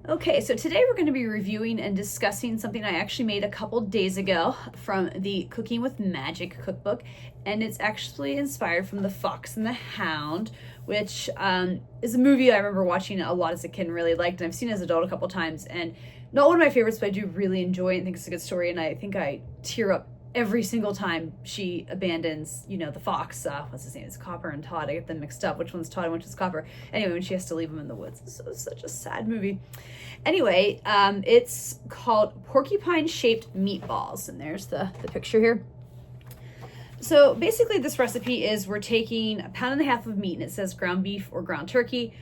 Okay, so today we're going to be reviewing and discussing something I actually made a couple days ago from the Cooking with Magic cookbook, and it's actually inspired from The Fox and the Hound, which is a movie I remember watching a lot as a kid and really liked, and I've seen it as an adult a couple times, and not one of my favorites, but I do really enjoy it and think it's a good story, and I think I tear up every single time she abandons, the fox. What's his name? It's Copper and Todd. I get them mixed up. Which one's Todd and which is Copper? Anyway, when she has to leave him in the woods. So it's such a sad movie. Anyway, it's called Porcupine Shaped Meatballs. And there's the picture here. So basically this recipe is we're taking 1.5 pounds of meat, and it says ground beef or ground turkey.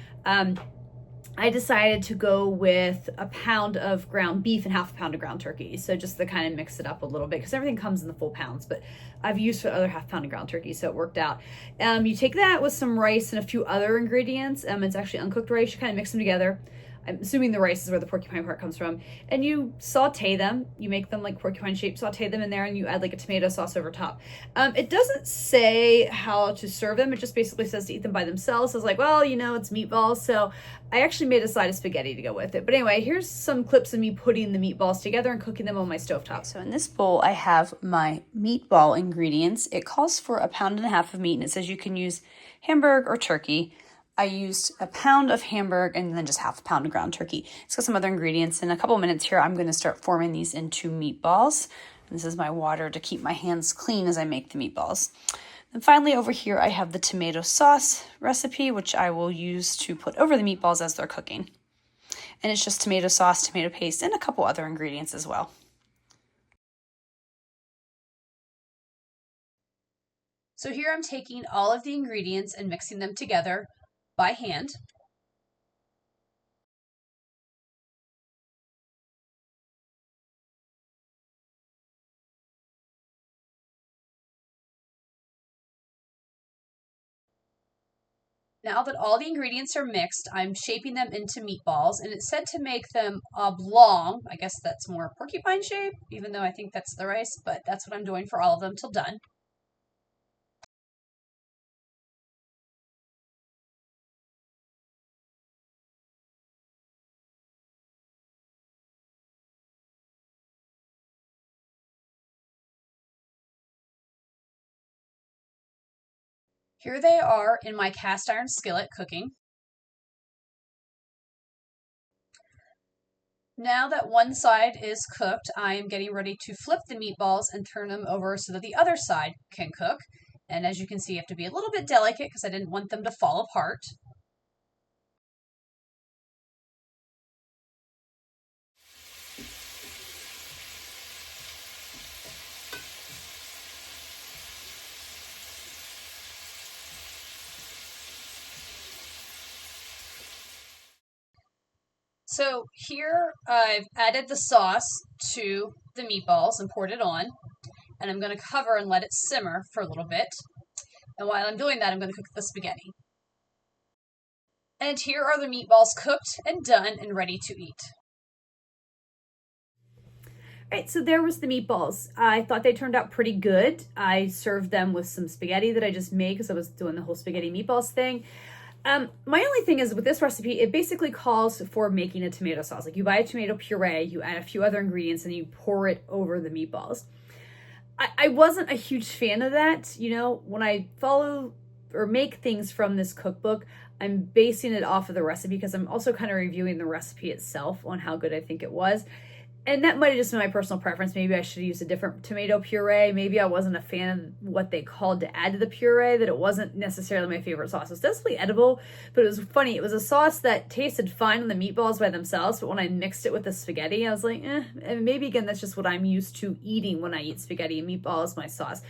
I decided to go with 1 pound of ground beef and 1/2 pound of ground turkey. So just to kind of mix it up a little bit, because everything comes in the full pounds, but I've used the other 1/2 pound of ground turkey, so it worked out. You take that with some rice and a few other ingredients. It's actually uncooked rice. You kind of mix them together. I'm assuming the rice is where the porcupine part comes from. And you saute them. You make them like porcupine shape, saute them in there, and you add like a tomato sauce over top. It doesn't say how to serve them. It just basically says to eat them by themselves. So I was like, well, it's meatballs. So I actually made a side of spaghetti to go with it. But anyway, here's some clips of me putting the meatballs together and cooking them on my stovetop. So in this bowl, I have my meatball ingredients. It calls for 1.5 pounds of meat, and it says you can use Hamburg or turkey. I used 1 pound of Hamburg and then just 1/2 pound of ground turkey. It's got some other ingredients. In a couple minutes here, I'm going to start forming these into meatballs. And this is my water to keep my hands clean as I make the meatballs. And finally, over here, I have the tomato sauce recipe, which I will use to put over the meatballs as they're cooking. And it's just tomato sauce, tomato paste, and a couple other ingredients as well. So here I'm taking all of the ingredients and mixing them together by hand. Now that all the ingredients are mixed, I'm shaping them into meatballs, and it's said to make them oblong. I guess that's more porcupine shape, even though I think that's the rice, but that's what I'm doing for all of them till done. Here they are in my cast iron skillet cooking. Now that one side is cooked, I am getting ready to flip the meatballs and turn them over so that the other side can cook. And as you can see, you have to be a little bit delicate because I didn't want them to fall apart. So here I've added the sauce to the meatballs and poured it on, and I'm going to cover and let it simmer for a little bit. And while I'm doing that, I'm going to cook the spaghetti. And here are the meatballs cooked and done and ready to eat. All right, so there was the meatballs. I thought they turned out pretty good. I served them with some spaghetti that I just made because I was doing the whole spaghetti meatballs thing. My only thing is with this recipe, it basically calls for making a tomato sauce. Like you buy a tomato puree, you add a few other ingredients, and you pour it over the meatballs. I wasn't a huge fan of that. When I follow or make things from this cookbook, I'm basing it off of the recipe because I'm also kind of reviewing the recipe itself on how good I think it was. And that might have just been my personal preference. Maybe I should have used a different tomato puree. Maybe I wasn't a fan of what they called to add to the puree, that it wasn't necessarily my favorite sauce. It was definitely edible, but it was funny. It was a sauce that tasted fine on the meatballs by themselves, but when I mixed it with the spaghetti, I was like, And maybe, again, that's just what I'm used to eating when I eat spaghetti and meatballs, my sauce.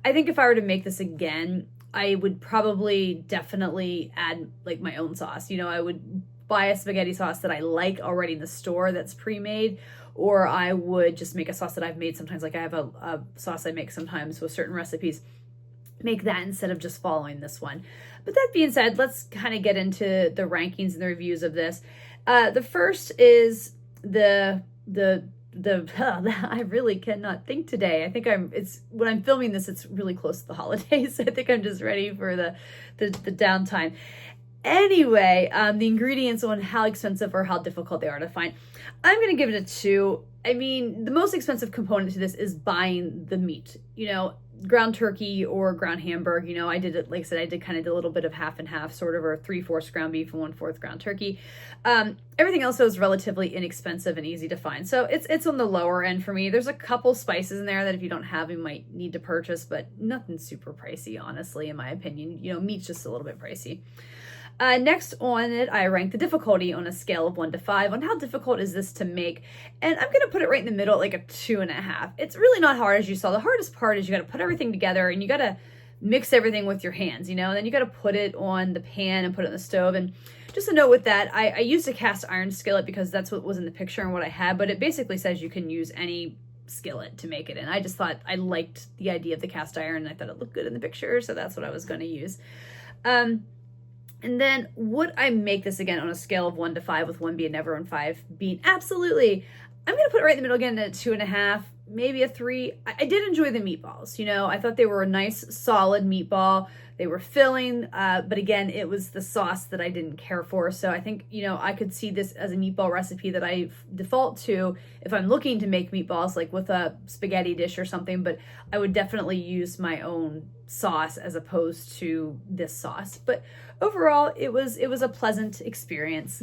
I think if I were to make this again, I would probably definitely add like my own sauce. I would buy a spaghetti sauce that I like already in the store that's pre-made, or I would just make a sauce that I've made sometimes. Like I have a sauce I make sometimes with certain recipes. Make that instead of just following this one. But that being said, let's kind of get into the rankings and the reviews of this. The first is the I really cannot think today. I think when I'm filming this, it's really close to the holidays. I think I'm just ready for the downtime. Anyway, the ingredients on how expensive or how difficult they are to find. I'm going to give it a 2. I mean, the most expensive component to this is buying the meat. You know, ground turkey or ground hamburg, you know, I did it, like I said, I did kind of a little bit of half and half, sort of, or 3/4 ground beef and 1/4 ground turkey. Everything else is relatively inexpensive and easy to find. So it's on the lower end for me. There's a couple spices in there that if you don't have, you might need to purchase, but nothing super pricey, honestly, in my opinion. You know, meat's just a little bit pricey. Next on it, I rank the difficulty on a scale of 1 to 5 on how difficult is this to make. And I'm going to put it right in the middle at like a 2.5. It's really not hard, as you saw. The hardest part is you got to put everything together and you got to mix everything with your hands, you know, and then you got to put it on the pan and put it on the stove. And just a note with that, I used a cast iron skillet because that's what was in the picture and what I had, but it basically says you can use any skillet to make it in. I just thought I liked the idea of the cast iron and I thought it looked good in the picture, so that's what I was going to use. And then would I make this again on a scale of 1 to 5, with 1 being never and 5 being absolutely? I'm going to put it right in the middle again at 2.5, maybe a 3. I did enjoy the meatballs. You know, I thought they were a nice, solid meatball. They were filling, but again, it was the sauce that I didn't care for. So I think, you know, I could see this as a meatball recipe that I default to if I'm looking to make meatballs, like with a spaghetti dish or something, but I would definitely use my own sauce as opposed to this sauce. But overall, it was a pleasant experience.